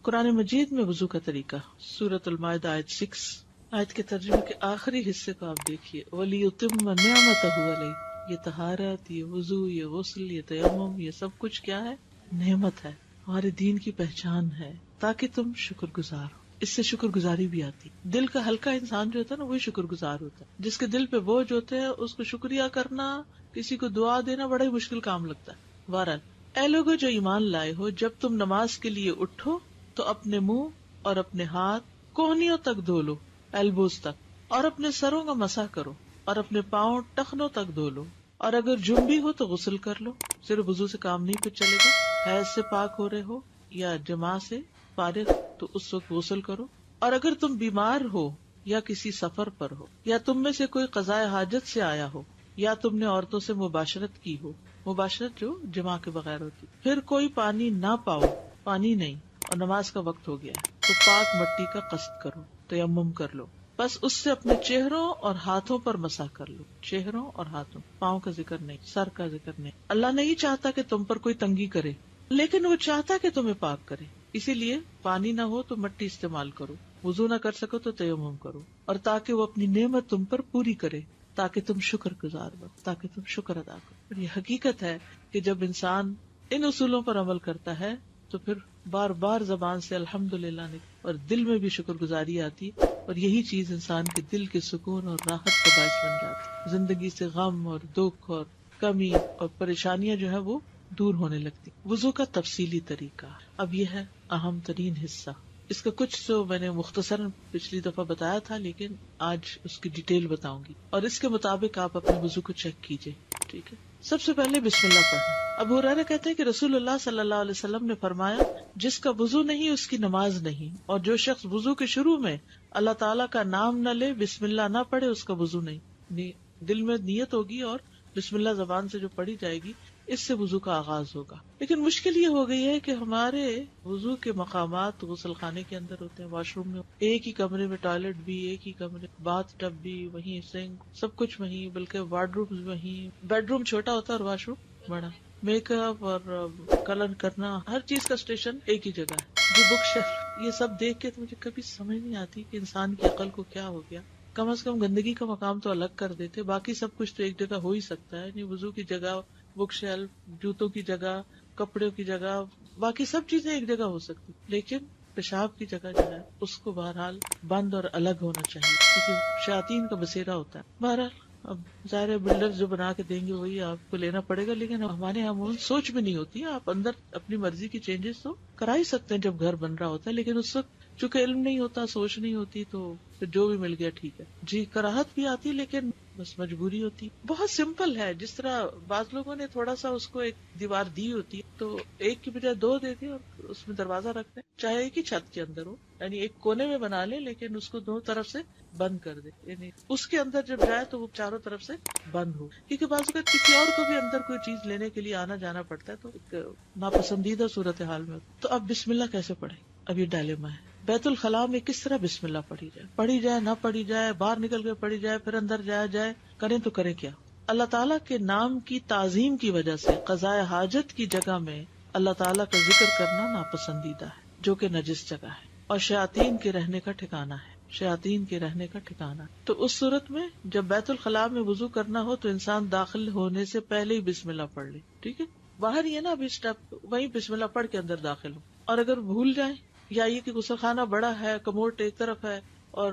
قرآن مجید میں وضو کا طریقہ، سورۃ المائدہ آیت 6، آیت کے ترجمے کے آخری حصے کو آپ دیکھیے، وَلِيُتِمَّ نِعْمَتَهُ عَلَيْكَ، یہ طہارت، یہ وضو، یہ غسل، یہ تیمم، یہ سب کچھ کیا ہے؟ نعمت ہے، ہمارے دین کی پہچان ہے، تاکہ تم شکر گزار ہو۔ اس سے شکر گزاری بھی آتی۔ دل کا ہلکا انسان جو ہوتا ہے نا، وہی شکر گزار ہوتا ہے۔ جس کے دل پہ بوجھ ہوتے ہیں اس کو شکریہ کرنا، کسی کو دعا دینا بڑا ہی مشکل کام لگتا ہے۔ بہرحال، اے لوگو جو ایمان لائے ہو، جب تم نماز کے لیے اٹھو تو اپنے منہ اور اپنے ہاتھ کوہنیوں تک دھو لو، ایلبوز تک، اور اپنے سروں کا مسح کرو، اور اپنے پاؤں ٹخنوں تک دھو لو، اور اگر جنبی ہو تو غسل کر لو۔ صرف وضو سے کام نہیں پھر چلے گا، حیض سے پاک ہو رہے ہو یا جماع سے فارغ تو اس وقت غسل کرو، اور اگر تم بیمار ہو یا کسی سفر پر ہو، یا تم میں سے کوئی قضائے حاجت سے آیا ہو، یا تم نے عورتوں سے مباشرت کی ہو، مباشرت جو جماع کے بغیر ہوتی، پھر کوئی پانی نہ پاؤ، پانی نہیں، اور نماز کا وقت ہو گیا ہے، تو پاک مٹی کا قصد کرو، تیمم کر لو، بس اس سے اپنے چہروں اور ہاتھوں پر مسح کر لو، چہروں اور ہاتھوں، پاؤں کا ذکر نہیں، سر کا ذکر نہیں۔ اللہ نہیں چاہتا کہ تم پر کوئی تنگی کرے، لیکن وہ چاہتا کہ تمہیں پاک کرے، اسی لیے پانی نہ ہو تو مٹی استعمال کرو، وضو نہ کر سکو تو تیمم کرو، اور تاکہ وہ اپنی نعمت تم پر پوری کرے، تاکہ تم شکر گزار بنو، تاکہ تم شکر ادا کرو۔ اور یہ حقیقت ہے کہ جب انسان ان اصولوں پر عمل کرتا ہے تو پھر بار بار زبان سے الحمدللہ اور دل میں بھی شکر گزاری آتی، اور یہی چیز انسان کے دل کے سکون اور راحت کا باعث بن جاتی، زندگی سے غم اور دکھ اور کمی اور پریشانیاں جو ہے وہ دور ہونے لگتی۔ وضو کا تفصیلی طریقہ، اب یہ ہے اہم ترین حصہ۔ اس کا کچھ تو میں نے مختصراً پچھلی دفعہ بتایا تھا، لیکن آج اس کی ڈیٹیل بتاؤں گی، اور اس کے مطابق آپ اپنے وضو کو چیک کیجئے، ٹھیک ہے۔ سب سے پہلے بسم اللہ پڑھنا۔ ابو ہریرہ کہتے ہیں کہ رسول اللہ صلی اللہ علیہ وسلم نے فرمایا، جس کا وضو نہیں اس کی نماز نہیں، اور جو شخص وضو کے شروع میں اللہ تعالیٰ کا نام نہ لے، بسم اللہ نہ پڑھے، اس کا وضو نہیں۔ دل میں نیت ہوگی اور بسم اللہ زبان سے جو پڑھی جائے گی، اس سے وضو کا آغاز ہوگا۔ لیکن مشکل یہ ہو گئی ہے کہ ہمارے وضو کے مقامات غسل خانے کے اندر ہوتے ہیں، واش روم میں، ایک ہی کمرے میں ٹوائلٹ بھی، ایک ہی کمرے باتھ ٹب بھی وہیں، سنک سب کچھ وہیں، بلکہ وارڈ روم وہیں، بیڈ روم چھوٹا ہوتا ہے اور واش روم بڑا، میک اپ اور کلر کرنا، ہر چیز کا اسٹیشن ایک ہی جگہ ہے۔ جو بک شیلف، یہ سب دیکھ کے تو مجھے کبھی سمجھ نہیں آتی کہ انسان کی عقل کو کیا ہو گیا۔ کم از کم گندگی کا مقام تو الگ کر دیتے، باقی سب کچھ تو ایک جگہ ہو ہی سکتا ہے، یعنی وضو کی جگہ، بک شیلف، جوتوں کی جگہ، کپڑوں کی جگہ، باقی سب چیزیں ایک جگہ ہو سکتی، لیکن پیشاب کی جگہ جو ہے اس کو بہرحال بند اور الگ ہونا چاہیے، کیونکہ شیاطین کا بسیرا ہوتا ہے۔ بہرحال اب ظاہر بلڈر جو بنا کے دیں گے وہی آپ کو لینا پڑے گا، لیکن ہمارے یہاں سوچ بھی نہیں ہوتی ہے، آپ اندر اپنی مرضی کی چینجز تو کرا ہی سکتے ہیں جب گھر بن رہا ہوتا ہے، لیکن اس وقت چونکہ علم نہیں ہوتا، سوچ نہیں ہوتی، تو پھر جو بھی مل گیا ٹھیک ہے جی، کراہت بھی آتی لیکن بس مجبوری ہوتی۔ بہت سمپل ہے، جس طرح بعض لوگوں نے تھوڑا سا اس کو ایک دیوار دی ہوتی ہے تو ایک کی بجائے دو دے دی اور اس میں دروازہ رکھتے ہیں، چاہے ایک ہی چھت کے اندر ہو، یعنی ایک کونے میں بنا لے لیکن اس کو دو طرف سے بند کر دے، یعنی اس کے اندر جب جائے تو وہ چاروں طرف سے بند ہو، کیونکہ بعض اوقات کسی اور کو بھی اندر کوئی چیز لینے کے لیے آنا جانا پڑتا ہے، تو ایک ناپسندیدہ صورتحال میں تو اب بسم اللہ کیسے پڑھیں؟ اب یہ ڈائلیما ہے۔ بیت الخلاء میں کس طرح بسم اللہ پڑھی جائے نہ پڑھی جائے، باہر نکل کے پڑھی جائے، پھر اندر جایا جائے، کریں تو کریں کیا؟ اللہ تعالیٰ کے نام کی تعظیم کی وجہ سے قضاء حاجت کی جگہ میں اللہ تعالیٰ کا ذکر کرنا ناپسندیدہ ہے، جو کہ نجس جگہ ہے اور شیاطین کے رہنے کا ٹھکانہ ہے، شیاطین کے رہنے کا ٹھکانہ۔ تو اس صورت میں جب بیت الخلاء میں وضو کرنا ہو تو انسان داخل ہونے سے پہلے ہی بسم اللہ پڑھ لے، ٹھیک ہے؟ باہر ہی ہے نا ابھی اسٹیپ، وہیں بسم اللہ پڑھ کے اندر داخل ہو، اور اگر بھول جائیں یا یہ کہ غسل خانہ بڑا ہے، کموڈ ایک طرف ہے اور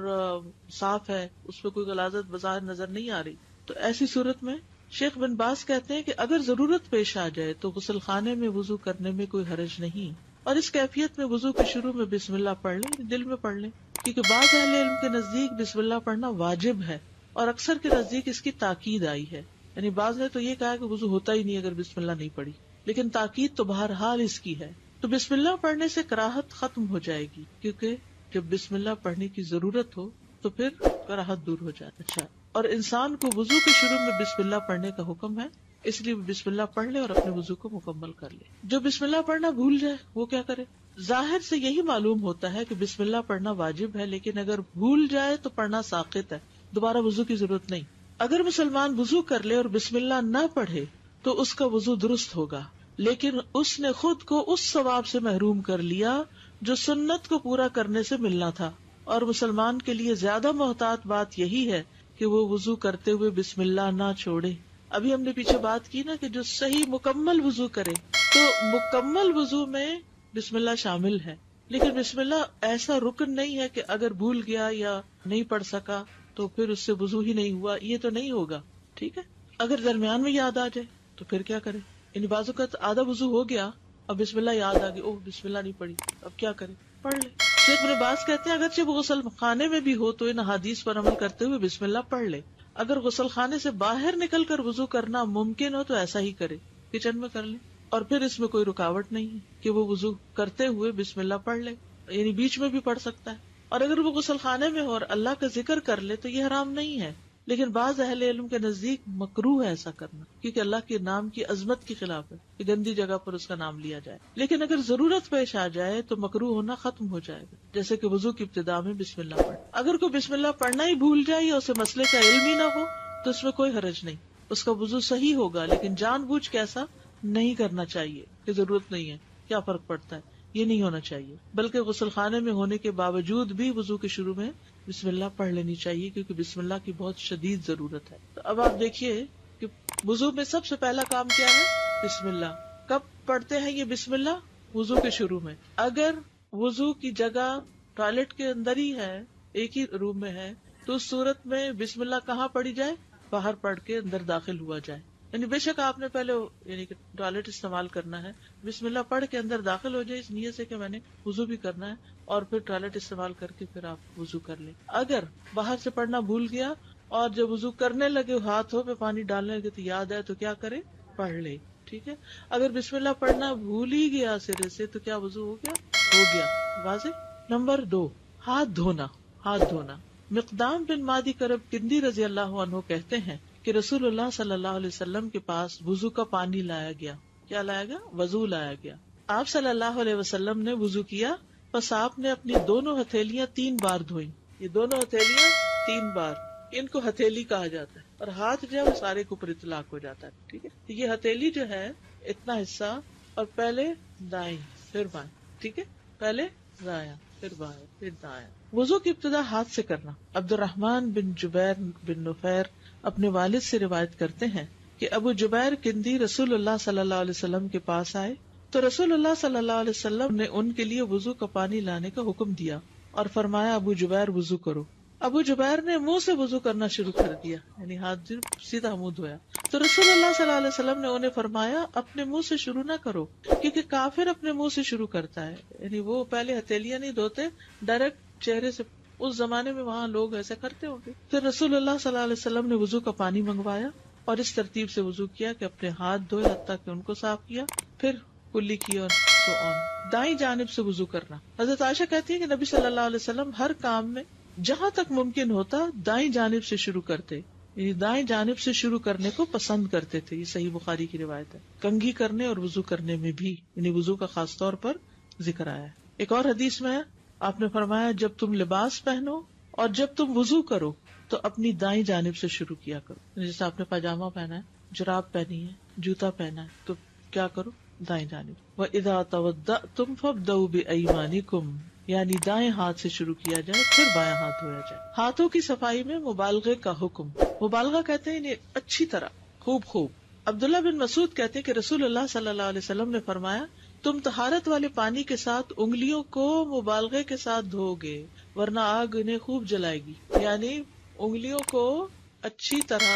صاف ہے، اس پہ کوئی غلاظت بظاہر نظر نہیں آ رہی، تو ایسی صورت میں شیخ بن باز کہتے ہیں کہ اگر ضرورت پیش آ جائے تو غسل خانے میں وضو کرنے میں کوئی حرج نہیں، اور اس کیفیت میں وضو کے شروع میں بسم اللہ پڑھ لیں، دل میں پڑھ لیں، کیونکہ بعض اہل علم کے نزدیک بسم اللہ پڑھنا واجب ہے، اور اکثر کے نزدیک اس کی تاکید آئی ہے، یعنی بعض نے تو یہ کہا کہ وضو ہوتا ہی نہیں اگر بسم اللہ نہیں پڑھی، لیکن تاکید تو بہرحال اس کی ہے۔ تو بسم اللہ پڑھنے سے کراہت ختم ہو جائے گی، کیونکہ جب بسم اللہ پڑھنے کی ضرورت ہو تو پھر کراہت دور ہو جائے۔ اچھا، اور انسان کو وضو کے شروع میں بسم اللہ پڑھنے کا حکم ہے، اس لیے بسم اللہ پڑھ لے اور اپنے وضو کو مکمل کر لے۔ جو بسم اللہ پڑھنا بھول جائے وہ کیا کرے؟ ظاہر سے یہی معلوم ہوتا ہے کہ بسم اللہ پڑھنا واجب ہے، لیکن اگر بھول جائے تو پڑھنا ساقط ہے، دوبارہ وضو کی ضرورت نہیں۔ اگر مسلمان وضو کر لے اور بسم اللہ نہ پڑھے تو اس کا وضو درست ہوگا، لیکن اس نے خود کو اس ثواب سے محروم کر لیا جو سنت کو پورا کرنے سے ملنا تھا، اور مسلمان کے لیے زیادہ محتاط بات یہی ہے کہ وہ وضو کرتے ہوئے بسم اللہ نہ چھوڑے۔ ابھی ہم نے پیچھے بات کی نا کہ جو صحیح مکمل وضو کرے، تو مکمل وضو میں بسم اللہ شامل ہے، لیکن بسم اللہ ایسا رکن نہیں ہے کہ اگر بھول گیا یا نہیں پڑھ سکا تو پھر اس سے وضو ہی نہیں ہوا، یہ تو نہیں ہوگا، ٹھیک ہے۔ اگر درمیان میں یاد آ جائے تو پھر کیا کرے؟ یعنی بعض اوقات آدھا وضو ہو گیا، اب بسم اللہ یاد آ گئی، اوہ بسم اللہ نہیں پڑھی، اب کیا کرے؟ پڑھ لے۔ شیخ ابن باز کہتے ہیں اگرچہ وہ غسل خانے میں بھی ہو تو ان حدیث پر عمل کرتے ہوئے بسم اللہ پڑھ لے۔ اگر غسل خانے سے باہر نکل کر وضو کرنا ممکن ہو تو ایسا ہی کرے، کچن میں کر لے، اور پھر اس میں کوئی رکاوٹ نہیں ہے کہ وہ وضو کرتے ہوئے بسم اللہ پڑھ لے، یعنی بیچ میں بھی پڑھ سکتا ہے۔ اور اگر وہ غسل خانے میں ہو اور اللہ کا ذکر کر لے تو یہ حرام نہیں ہے، لیکن بعض اہل علم کے نزدیک مکروہ ہے ایسا کرنا، کیونکہ اللہ کے نام کی عظمت کے خلاف ہے کہ گندی جگہ پر اس کا نام لیا جائے۔ لیکن اگر ضرورت پیش آ جائے تو مکروہ ہونا ختم ہو جائے گا، جیسے کہ وضو کی ابتدا میں بسم اللہ پڑھ۔ اگر کوئی بسم اللہ پڑھنا ہی بھول جائے یا اسے مسئلے کا علم ہی نہ ہو تو اس میں کوئی حرج نہیں، اس کا وضو صحیح ہوگا، لیکن جان بوجھ کے ایسا نہیں کرنا چاہیے کہ ضرورت نہیں ہے، کیا فرق پڑتا ہے، یہ نہیں ہونا چاہیے۔ بلکہ غسل خانے میں ہونے کے باوجود بھی وضو کے شروع میں بسم اللہ پڑھ لینی چاہیے، کیونکہ بسم اللہ کی بہت شدید ضرورت ہے۔ تو اب آپ دیکھیے کہ وضو میں سب سے پہلا کام کیا ہے؟ بسم اللہ۔ کب پڑھتے ہیں یہ بسم اللہ؟ وضو کے شروع میں۔ اگر وضو کی جگہ ٹوائلٹ کے اندر ہی ہے، ایک ہی روم میں ہے، تو اس صورت میں بسم اللہ کہاں پڑھی جائے؟ باہر پڑھ کے اندر داخل ہوا جائے۔ یعنی بے شک آپ نے پہلے یعنی کہ ٹوائلٹ استعمال کرنا ہے، بسم اللہ پڑھ کے اندر داخل ہو جائے اس نیت سے کہ میں نے وضو بھی کرنا ہے، اور پھر ٹوائلٹ استعمال کر کے پھر آپ وضو کر لیں۔ اگر باہر سے پڑھنا بھول گیا اور جب وضو کرنے لگے ہاتھوں پہ پانی ڈالنے لگے تو یاد ہے تو کیا کرے؟ پڑھ لے، ٹھیک ہے۔ اگر بسم اللہ پڑھنا بھول ہی گیا سرے سے تو کیا وضو ہو گیا؟ ہو گیا، واضح۔ نمبر 2، ہاتھ دھونا۔ ہاتھ دھونا، مقدام بن مادی کرب کندی رضی اللہ عنہ کہتے ہیں کہ رسول اللہ صلی اللہ علیہ وسلم کے پاس وضو کا پانی لایا گیا۔ کیا لایا گیا؟ وضو لایا گیا۔ آپ صلی اللہ علیہ وسلم نے وضو کیا، پس آپ نے اپنی دونوں ہتھیلیاں 3 بار دھوئیں۔ یہ دونوں ہتھیلیاں 3 بار، ان کو ہتھیلی کہا جاتا ہے، اور ہاتھ جو ہے وہ سارے کے اوپر اطلاق ہو جاتا ہے، ٹھیک ہے۔ یہ ہتھیلی جو ہے اتنا حصہ، اور پہلے دائیں پھر بائیں، ٹھیک ہے، پہلے دایاں پھر بائیں پھر دایاں۔ وضو کی ابتدا ہاتھ سے کرنا۔ عبد الرحمن بن جبیر بن نفیر اپنے والد سے روایت کرتے ہیں کہ ابو جبیر کندی رسول اللہ صلی اللہ علیہ وسلم کے پاس آئے تو رسول اللہ صلی اللہ علیہ وسلم نے ان کے لیے وضو کا پانی لانے کا حکم دیا اور فرمایا ابو جبیر وضو کرو۔ ابو جبیر نے منہ سے وضو کرنا شروع کر دیا، یعنی ہاتھ سیدھا منہ دھویا۔ تو رسول اللہ صلی اللہ علیہ وسلم نے انہیں فرمایا اپنے منہ سے شروع نہ کرو، کیونکہ کافر اپنے منہ سے شروع کرتا ہے، یعنی وہ پہلے ہتھیلیاں نہیں دھوتے، ڈائریکٹ چہرے سے۔ اس زمانے میں وہاں لوگ ایسا کرتے ہوں گے۔ پھر رسول اللہ صلی اللہ علیہ وسلم نے وضو کا پانی منگوایا اور اس ترتیب سے وضو کیا کہ اپنے ہاتھ دھوئے حتیٰ کہ ان کو صاف کیا، پھر کلی کی اور سو آن۔ دائیں جانب سے وضو کرنا۔ حضرت عائشہ کہتی ہے کہ نبی صلی اللہ علیہ وسلم ہر کام میں جہاں تک ممکن ہوتا دائیں جانب سے شروع کرتے، یعنی دائیں جانب سے شروع کرنے کو پسند کرتے تھے۔ یہ صحیح بخاری کی روایت ہے۔ کنگھی کرنے اور وضو کرنے میں بھی، یعنی وضو کا خاص طور پر ذکر آیا ہے۔ ایک اور حدیث میں آپ نے فرمایا جب تم لباس پہنو اور جب تم وضو کرو تو اپنی دائیں جانب سے شروع کیا کرو۔ جیسے آپ نے پاجامہ پہنا ہے، جراب پہنی ہے، جوتا پہنا ہے، تو کیا کرو؟ دائیں جانب۔ وَإِذَا تَوَضَّأْتُمْ فَابْدَؤْوا بِأَيْمَانِكُمْ، یعنی دائیں ہاتھ سے شروع کیا جائے پھر بایاں ہاتھ دھویا جائے۔ ہاتھوں کی صفائی میں مبالغے کا حکم۔ مبالغہ کہتے ہیں اچھی طرح، خوب۔ عبداللہ بن مسعود کہتے ہیں کہ رسول اللہ صلی اللہ علیہ وسلم نے فرمایا تم طہارت والے پانی کے ساتھ انگلیوں کو مبالغے کے ساتھ دھو گے ورنہ آگ انہیں خوب جلائے گی، یعنی انگلیوں کو اچھی طرح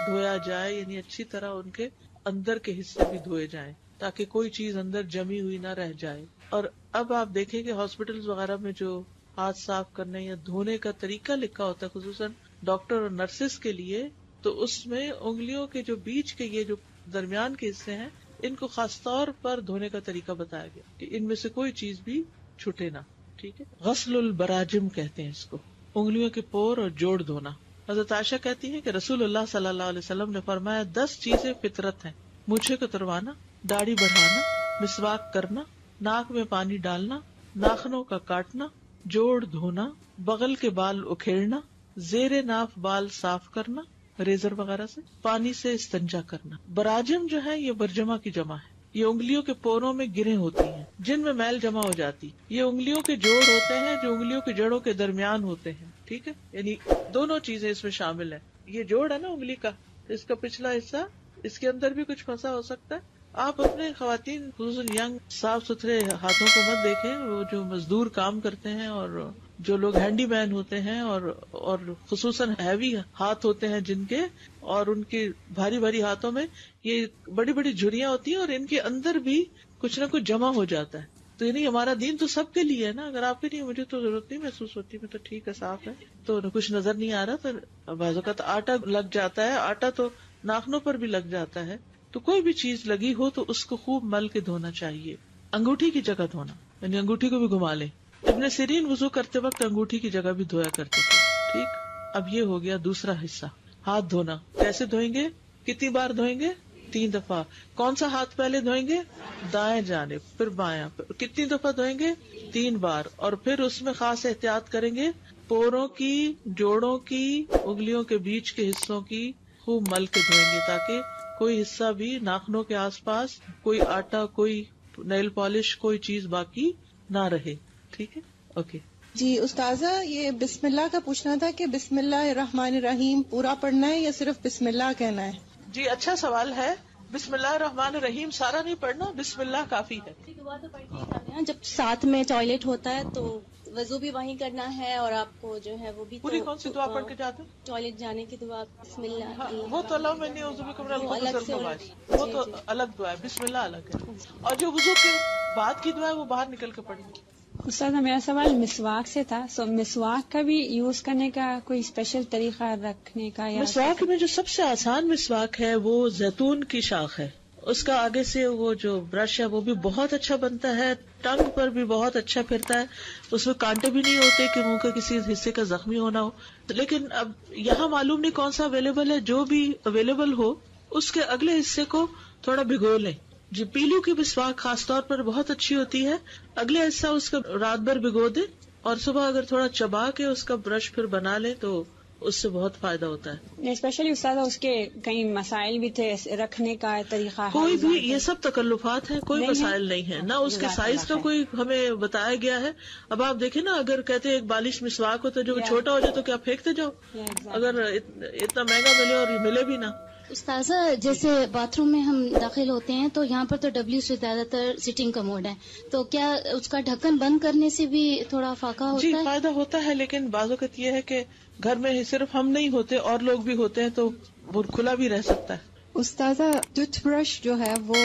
دھویا جائے، یعنی اچھی طرح ان کے اندر کے حصے بھی دھوئے جائیں تاکہ کوئی چیز اندر جمی ہوئی نہ رہ جائے۔ اور اب آپ دیکھیں کہ ہاسپٹل وغیرہ میں جو ہاتھ صاف کرنے یا دھونے کا طریقہ لکھا ہوتا ہے خصوصاً ڈاکٹر اور نرسز کے لیے، تو اس میں انگلیوں کے جو بیچ کے یہ جو درمیان کے حصے ہیں ان کو خاص طور پر دھونے کا طریقہ بتایا گیا کہ ان میں سے کوئی چیز بھی چھوٹے نہ، ٹھیک ہے۔ غسل البراجم کہتے ہیں اس کو، انگلیوں کے پور اور جوڑ دھونا۔ حضرت عائشہ کہتی ہے کہ رسول اللہ صلی اللہ علیہ وسلم نے فرمایا 10 چیزیں فطرت ہیں، مونچھیں کتروانا، داڑھی بڑھانا، مسواک کرنا، ناک میں پانی ڈالنا، ناخنوں کا کاٹنا، جوڑ دھونا، بغل کے بال اکھیڑنا، زیر ناف بال صاف کرنا ریزر وغیرہ سے، پانی سے استنجا کرنا۔ براجم جو ہے یہ برجمہ کی جمع ہے، یہ انگلیوں کے پوروں میں گریں ہوتی ہیں جن میں میل جمع ہو جاتی. یہ انگلیوں کے جوڑ ہوتے ہیں جو انگلیوں کے جڑوں کے درمیان ہوتے ہیں. ٹھیک ہے، یعنی دونوں چیزیں اس میں شامل ہیں. یہ جوڑ ہے نا انگلی کا، اس کا پچھلا حصہ، اس کے اندر بھی کچھ پھنسا ہو سکتا ہے. آپ اپنے خواتین خصوصاً ینگ صاف ستھرے ہاتھوں کو مت دیکھیں. وہ جو مزدور کام کرتے ہیں اور جو لوگ ہینڈی مین ہوتے ہیں اور خصوصاً ہیوی ہاتھ ہوتے ہیں جن کے، اور ان کے بھاری بھاری ہاتھوں میں یہ بڑی بڑی جھریاں ہوتی ہیں اور ان کے اندر بھی کچھ نہ کچھ جمع ہو جاتا ہے. تو یعنی ہمارا دین تو سب کے لیے ہے نا. اگر آپ کے لیے مجھے تو ضرورت نہیں محسوس ہوتی، میں تو ٹھیک ہے صاف ہے، تو کچھ نظر نہیں آ رہا. تو بعض اوقات آٹا لگ جاتا ہے، آٹا تو ناخنوں پر بھی لگ جاتا ہے. تو کوئی بھی چیز لگی ہو تو اس کو خوب مل کے دھونا چاہیے. انگوٹھی کی جگہ دھونا، یعنی انگوٹھی کو بھی گھما لیں. ابن سیرین وضو کرتے وقت انگوٹھی کی جگہ بھی دھویا کرتے تھے. ٹھیک، اب یہ ہو گیا دوسرا حصہ، ہاتھ دھونا. کیسے دھوئیں گے؟ کتنی بار دھوئیں گے؟ 3 دفعہ. کون سا ہاتھ پہلے دھوئیں گے؟ دائیں جانب، پھر بایاں. کتنی دفعہ دھوئیں گے؟ 3 بار. اور پھر اس میں خاص احتیاط کریں گے، پوروں کی، جوڑوں کی، انگلیوں کے بیچ کے حصوں کی خوب مل کے دھوئیں گے تاکہ کوئی حصہ بھی ناخنوں کے آس پاس، کوئی آٹا، کوئی نیل پالش، کوئی چیز باقی نہ رہے. ٹھیک ہے، اوکے. جی استاذہ، یہ بسم اللہ کا پوچھنا تھا کہ بسم اللہ الرحمن الرحیم پورا پڑھنا ہے یا صرف بسم اللہ کہنا ہے؟ جی اچھا سوال ہے. بسم اللہ الرحمن الرحیم سارا نہیں پڑھنا، بسم اللہ کافی ہے. دعا تو پڑھتے ہی جاتے ہیں جب ساتھ میں ٹوائلٹ ہوتا ہے تو وضو بھی وہیں کرنا ہے، اور آپ کو جو ہے وہ بھی پوری کون سی دعا پڑھ کے جاتے ہیں؟ ٹوائلٹ جانے کی دعا بسم اللہ. وہ تو اللہ میں وہ الگ سے، وہ تو الگ دعا ہے، بسم اللہ الگ ہے. اور جو وضو کے بعد کی دعا ہے وہ باہر نکل کے پڑھنی. استاد میرا سوال مسواک سے تھا. مسواک کا بھی یوز کرنے کا کوئی اسپیشل طریقہ رکھنے کا؟ یا مسواک میں جو سب سے آسان مسواک ہے وہ زیتون کی شاخ ہے. اس کا آگے سے وہ جو برش ہے وہ بھی بہت اچھا بنتا ہے، ٹنگ پر بھی بہت اچھا پھرتا ہے. اس میں کانٹے بھی نہیں ہوتے کہ منہ کے کسی حصے کا زخمی ہونا ہو. لیکن اب یہاں معلوم نہیں کون سا اویلیبل ہے. جو بھی اویلیبل ہو اس کے اگلے حصے کو تھوڑا بھگو لیں. جی پیلو کی مسواک خاص طور پر بہت اچھی ہوتی ہے. اگلے حصہ اس کا رات بھر بھگو دیں اور صبح اگر تھوڑا چبا کے اس کا برش پھر بنا لیں تو اس سے بہت فائدہ ہوتا ہے. اسپیشلی استاد اس کے کئی مسائل بھی تھے رکھنے کا طریقہ. کوئی بھی یہ سب تکلفات ہیں، کوئی مسائل نہیں ہے، نہ اس کے سائز کا کوئی ہمیں بتایا گیا ہے. اب آپ دیکھیں نا، اگر کہتے ہیں ایک بالش مسواک ہوتا ہے جو چھوٹا ہو جائے تو کیا پھینکتے جاؤ؟ اگر اتنا مہنگا ملے اور یہ ملے بھی نہ. استاذہ جیسے باتھ روم میں ہم داخل ہوتے ہیں تو یہاں پر تو ڈبلیو سے زیادہ تر سٹنگ کا موڈ ہے، تو کیا اس کا ڈھکن بند کرنے سے بھی تھوڑا فاقہ ہوتا ہے؟ جی فائدہ ہوتا ہے، لیکن بعض اوقات یہ ہے کہ گھر میں صرف ہم نہیں ہوتے اور لوگ بھی ہوتے ہیں تو وہ کھلا بھی رہ سکتا ہے. استاذہ ٹوتھ برش جو ہے وہ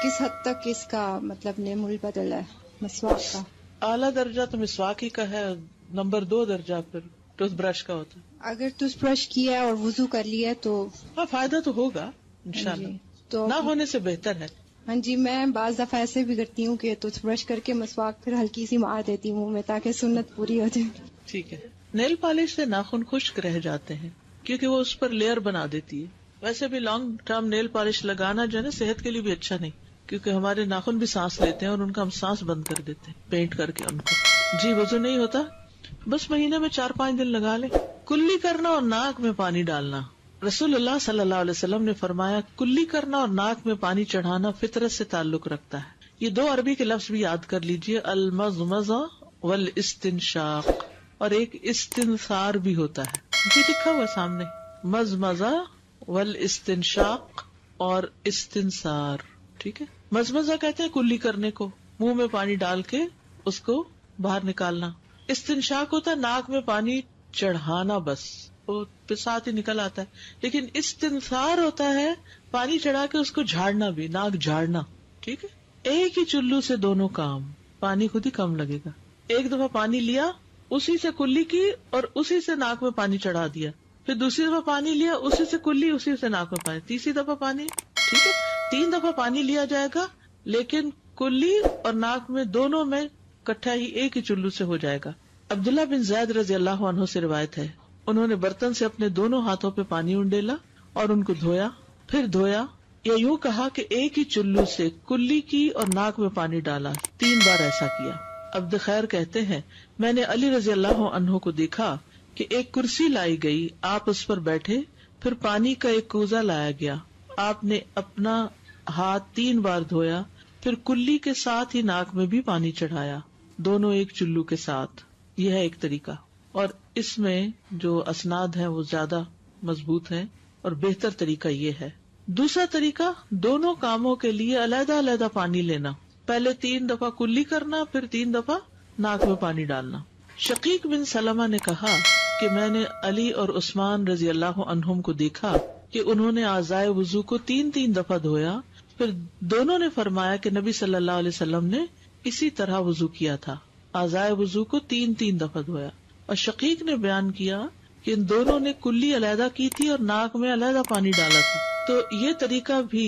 کس حد تک اس کا مطلب نعم البدل ہے مسواک کا؟ اعلیٰ درجہ تو مسواک ہی کا ہے، نمبر 2 درجہ پھر ٹوتھ برش کا ہوتا ہے. اگر ٹوتھ برش کیا اور وضو کر لیا تو ہاں فائدہ تو ہوگا انشاءاللہ. تو نہ ہونے سے بہتر ہے. ہاں جی، میں بعض دفعہ ایسے بھی کرتی ہوں کہ ٹوتھ برش کر کے مسواک پھر ہلکی سی مار دیتی ہوں میں تاکہ سنت پوری ہو جائے. ٹھیک ہے. نیل پالش سے ناخن خشک رہ جاتے ہیں کیونکہ وہ اس پر لیئر بنا دیتی ہے. ویسے بھی لانگ ٹرم نیل پالش لگانا جو ہے نا صحت کے لیے بھی اچھا نہیں، کیونکہ ہمارے ناخن بھی سانس لیتے ہیں اور ان کا ہم سانس بند کر دیتے ہیں پینٹ کر کے ان کو. جی وضو نہیں ہوتا، بس مہینے میں 4-5 دن لگا لیں. کلی کرنا اور ناک میں پانی ڈالنا. رسول اللہ صلی اللہ علیہ وسلم نے فرمایا کلی کرنا اور ناک میں پانی چڑھانا فطرت سے تعلق رکھتا ہے. یہ 2 عربی کے لفظ بھی یاد کر لیجئے، المضمضہ والاستنشاق، اور ایک استنثار بھی ہوتا ہے. یہ لکھا ہوا سامنے، مضمضہ والاستنشاق اور استنثار. ٹھیک ہے. مضمضہ کہتے ہیں کلی کرنے کو، منہ میں پانی ڈال کے اس کو باہر نکالنا. استنشاق ہوتا ہے ناک میں پانی چڑھانا، بس وہ ساتھ ہی نکل آتا ہے. لیکن استنثار ہوتا ہے پانی چڑھا کے اس کو جھاڑنا بھی، ناک جھاڑنا. ٹھیک ہے. ایک ہی چلو سے دونوں کام، پانی خود ہی کم لگے گا. ایک دفعہ پانی لیا، اسی سے کلی کی اور اسی سے ناک میں پانی چڑھا دیا، پھر دوسری دفعہ پانی لیا، اسی سے کلی، اسی سے ناک میں پانی، تیسری دفعہ پانی. ٹھیک ہے. 3 دفعہ پانی لیا جائے گا لیکن کلی اور ناک میں دونوں میں کٹھا ہی ایک ہی چلو سے ہو جائے گا. عبداللہ بن زید رضی اللہ عنہ سے روایت ہے، انہوں نے برتن سے اپنے دونوں ہاتھوں پہ پانی انڈیلا اور ان کو دھویا، پھر دھویا، یا یوں کہا کہ ایک ہی چلو سے کلی کی اور ناک میں پانی ڈالا. 3 بار ایسا کیا. عبد خیر کہتے ہیں میں نے علی رضی اللہ عنہ کو دیکھا کہ ایک کرسی لائی گئی، آپ اس پر بیٹھے، پھر پانی کا ایک کوزہ لایا گیا، آپ نے اپنا ہاتھ 3 بار دھویا، پھر کلی کے ساتھ ہی ناک میں بھی پانی چڑھایا، دونوں ایک چلو کے ساتھ. یہ ہے ایک طریقہ، اور اس میں جو اسناد ہیں وہ زیادہ مضبوط ہیں اور بہتر طریقہ یہ ہے. دوسرا طریقہ، دونوں کاموں کے لیے علیحدہ علیحدہ پانی لینا، پہلے 3 دفعہ کلی کرنا، پھر 3 دفعہ ناک میں پانی ڈالنا. شقیق بن سلمہ نے کہا کہ میں نے علی اور عثمان رضی اللہ عنہم کو دیکھا کہ انہوں نے اعضائے وضو کو 3 دفعہ دھویا، پھر دونوں نے فرمایا کہ نبی صلی اللہ علیہ وسلم نے اسی طرح وضو کیا تھا، اعضائے وضو کو 3 دفعہ دھویا. اور شقیق نے بیان کیا کہ ان دونوں نے کلی علیحدہ کی تھی اور ناک میں علیحدہ پانی ڈالا تھا. تو یہ طریقہ بھی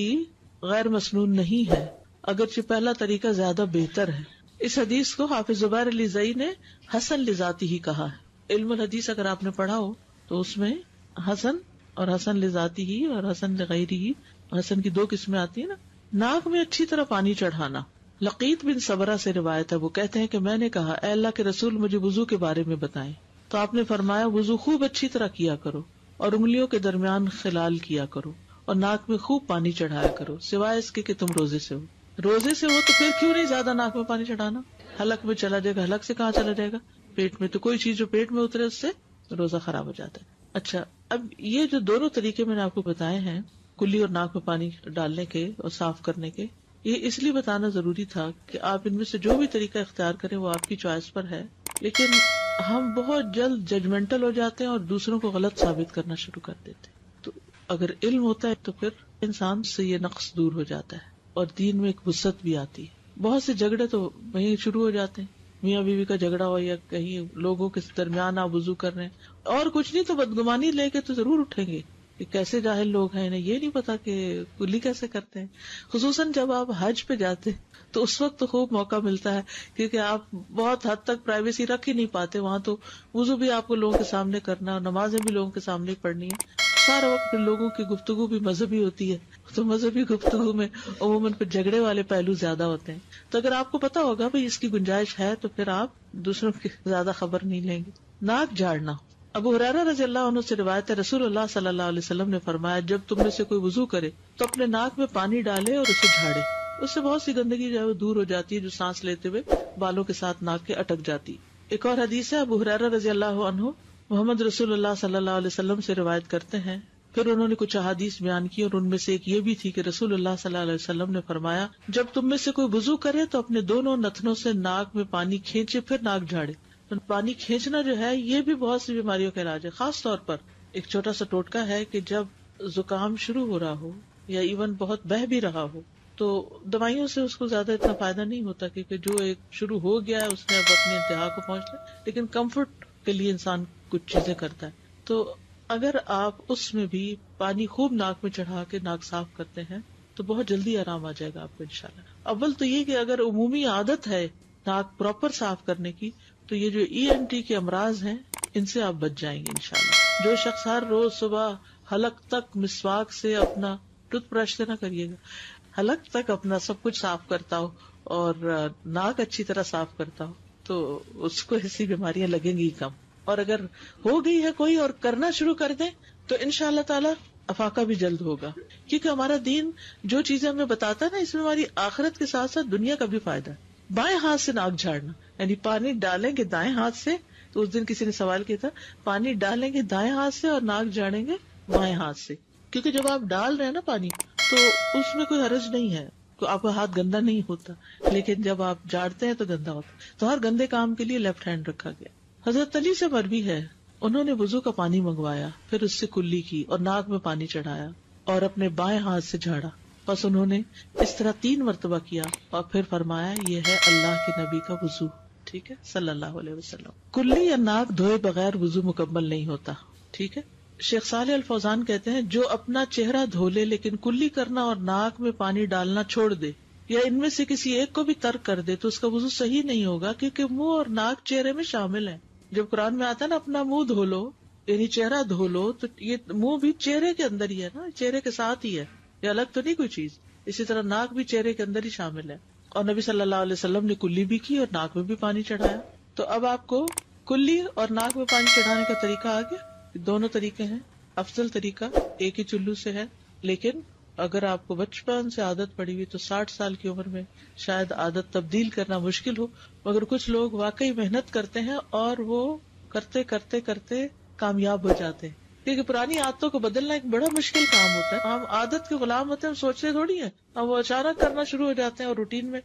غیر مسنون نہیں ہے، اگرچہ پہلا طریقہ زیادہ بہتر ہے. اس حدیث کو حافظ زبیر علی زئی نے حسن لذاتی ہی کہا ہے. علم الحدیث اگر آپ نے پڑھا ہو تو اس میں حسن اور حسن لذاتی ہی اور حسن لغیری ہی، حسن کی 2 قسمیں آتی ہیں نا. ناک میں اچھی طرح پانی چڑھانا. لقیط بن صبرہ سے روایت ہے، وہ کہتے ہیں کہ میں نے کہا اے اللہ کے رسول مجھے وضو کے بارے میں بتائیں، تو آپ نے فرمایا وضو خوب اچھی طرح کیا کرو اور انگلیوں کے درمیان خلال کیا کرو اور ناک میں خوب پانی چڑھایا کرو، سوائے اس کے کہ تم روزے سے ہو. روزے سے ہو تو پھر کیوں نہیں زیادہ ناک میں پانی چڑھانا، حلق میں چلا جائے گا. حلق سے کہاں چلا جائے گا؟ پیٹ میں. تو کوئی چیز جو پیٹ میں اترے اس سے روزہ خراب ہو جاتا ہے. اچھا، اب یہ جو دونوں طریقے میں نے آپ کو بتائے ہیں، کلی اور ناک میں پانی ڈالنے کے اور صاف کرنے کے، یہ اس لیے بتانا ضروری تھا کہ آپ ان میں سے جو بھی طریقہ اختیار کریں وہ آپ کی چوائس پر ہے. لیکن ہم بہت جلد ججمنٹل ہو جاتے ہیں اور دوسروں کو غلط ثابت کرنا شروع کر دیتے ہیں. تو اگر علم ہوتا ہے تو پھر انسان سے یہ نقص دور ہو جاتا ہے اور دین میں ایک وسعت بھی آتی ہے. بہت سے جھگڑے تو وہیں شروع ہو جاتے ہیں، میاں بیوی کا جھگڑا ہو یا کہیں لوگوں کے درمیان آپ وضو کر رہے ہیں اور کچھ نہیں تو بدگمانی لے کے تو ضرور اٹھیں گے کہ کیسے جاہل لوگ ہیں، انہیں یہ نہیں پتا کہ کلی کیسے کرتے ہیں. خصوصاً جب آپ حج پہ جاتے تو اس وقت تو خوب موقع ملتا ہے، کیونکہ آپ بہت حد تک پرائیویسی رکھ ہی نہیں پاتے. وہاں تو وضو بھی آپ کو لوگوں کے سامنے کرنا اور نمازیں بھی لوگوں کے سامنے پڑھنی ہے. سارا وقت پھر لوگوں کی گفتگو بھی مذہبی ہوتی ہے، تو مذہبی گفتگو میں عموماً پھر جھگڑے والے پہلو زیادہ ہوتے ہیں. تو اگر آپ کو پتا ہوگا بھائی اس کی گنجائش ہے تو پھر آپ دوسروں کی زیادہ خبر نہیں لیں گے. ناک جھاڑنا. ابو ہریرہ رضی اللہ عنہ سے روایت ہے، رسول اللہ صلی اللہ علیہ وسلم نے فرمایا جب تم میں سے کوئی وضو کرے تو اپنے ناک میں پانی ڈالے اور اسے جھاڑے، اس سے بہت سی گندگی جو ہے وہ دور ہو جاتی ہے جو سانس لیتے ہوئے بالوں کے ساتھ ناک کے اٹک جاتی. ایک اور حدیث ہے، ابو ہریرہ رضی اللہ عنہ محمد رسول اللہ صلی اللہ علیہ وسلم سے روایت کرتے ہیں، پھر انہوں نے کچھ احادیث بیان کی اور ان میں سے ایک یہ بھی تھی کہ رسول اللہ صلی اللہ علیہ وسلم نے فرمایا جب تم میں سے کوئی وضو کرے تو اپنے دونوں نتنوں سے ناک میں پانی کھینچے پھر ناک جھاڑے. پانی کھینچنا جو ہے یہ بھی بہت سی بیماریوں کا علاج ہے. خاص طور پر ایک چھوٹا سا ٹوٹکا ہے کہ جب زکام شروع ہو رہا ہو یا ایون بہت بہہ بھی رہا ہو تو دوائیوں سے اس کو زیادہ اتنا فائدہ نہیں ہوتا، کیونکہ جو ایک شروع ہو گیا ہے اس نے اب اپنے انتہا کو پہنچ لیا. لیکن کمفرٹ کے لیے انسان کچھ چیزیں کرتا ہے. تو اگر آپ اس میں بھی پانی خوب ناک میں چڑھا کے ناک صاف کرتے ہیں تو بہت جلدی آرام آ جائے گا آپ کو انشاءاللہ. اول تو یہ کہ اگر عمومی عادت ہے ناک پراپر صاف کرنے کی تو یہ جو ENT کے امراض ہیں ان سے آپ بچ جائیں گے انشاءاللہ. جو شخص ہر روز صبح حلق تک مسواک سے اپنا ٹوتھ برش سے نہ کریے گا، حلق تک اپنا سب کچھ صاف کرتا ہو اور ناک اچھی طرح صاف کرتا ہو تو اس کو ایسی بیماریاں لگیں گی کم. اور اگر ہو گئی ہے کوئی اور کرنا شروع کر دیں تو انشاءاللہ تعالی افاقہ بھی جلد ہوگا، کیونکہ ہمارا دین جو چیزیں ہمیں بتاتا ہے نا اس میں ہماری آخرت کے ساتھ ساتھ دنیا کا بھی فائدہ ہے. بائیں ہاتھ سے ناک جھاڑنا یعنی پانی ڈالیں گے دائیں ہاتھ سے، تو اس دن کسی نے سوال کیا تھا پانی ڈالیں گے دائیں ہاتھ سے اور ناک جھاڑیں گے بائیں ہاتھ سے، کیونکہ جب آپ ڈال رہے ہیں نا پانی تو اس میں کوئی حرج نہیں ہے، تو آپ کا ہاتھ گندا نہیں ہوتا. لیکن جب آپ جھاڑتے ہیں تو گندا ہوتا، تو ہر گندے کام کے لیے لیفٹ ہینڈ رکھا گیا. حضرت علی سے مروی ہے انہوں نے وضو کا پانی منگوایا، پھر اس سے کلی کی اور ناک میں پانی چڑھایا اور اپنے بائیں ہاتھ سے جھاڑا. بس انہوں نے اس طرح 3 مرتبہ کیا اور پھر فرمایا یہ ہے اللہ کے نبی کا وضو. ٹھیک ہے صلی اللہ علیہ وسلم. کلی یا ناک دھوئے بغیر وضو مکمل نہیں ہوتا. ٹھیک ہے. شیخ صالح الفوزان کہتے ہیں جو اپنا چہرہ دھو لے لیکن کلی کرنا اور ناک میں پانی ڈالنا چھوڑ دے یا ان میں سے کسی ایک کو بھی ترک کر دے تو اس کا وضو صحیح نہیں ہوگا، کیونکہ منہ اور ناک چہرے میں شامل ہے. جب قرآن میں آتا ہے نا اپنا منہ دھو لو یعنی چہرہ دھو لو، تو یہ منہ بھی چہرے کے اندر ہی ہے نا، چہرے کے ساتھ ہی ہے، یہ الگ تو نہیں کوئی چیز. اسی طرح ناک بھی چہرے کے اندر ہی شامل ہے. اور نبی صلی اللہ علیہ وسلم نے کلی بھی کی اور ناک میں بھی پانی چڑھایا. تو اب آپ کو کلی اور ناک میں پانی چڑھانے کا طریقہ آ گیا. دونوں طریقے ہیں. افضل طریقہ ایک ہی چلو سے ہے، لیکن اگر آپ کو بچپن سے عادت پڑی ہوئی تو 60 سال کی عمر میں شاید عادت تبدیل کرنا مشکل ہو، مگر کچھ لوگ واقعی محنت کرتے ہیں اور وہ کرتے کرتے کرتے کامیاب ہو جاتے ہیں، کیونکہ پرانی عادتوں کو بدلنا ایک بڑا مشکل کام ہوتا ہے. ہم عادت کے غلام ہوتے ہیں، ہم سوچتے تھوڑی ہیں، ہم وہ اچانک کرنا شروع ہو جاتے ہیں اور روٹین میں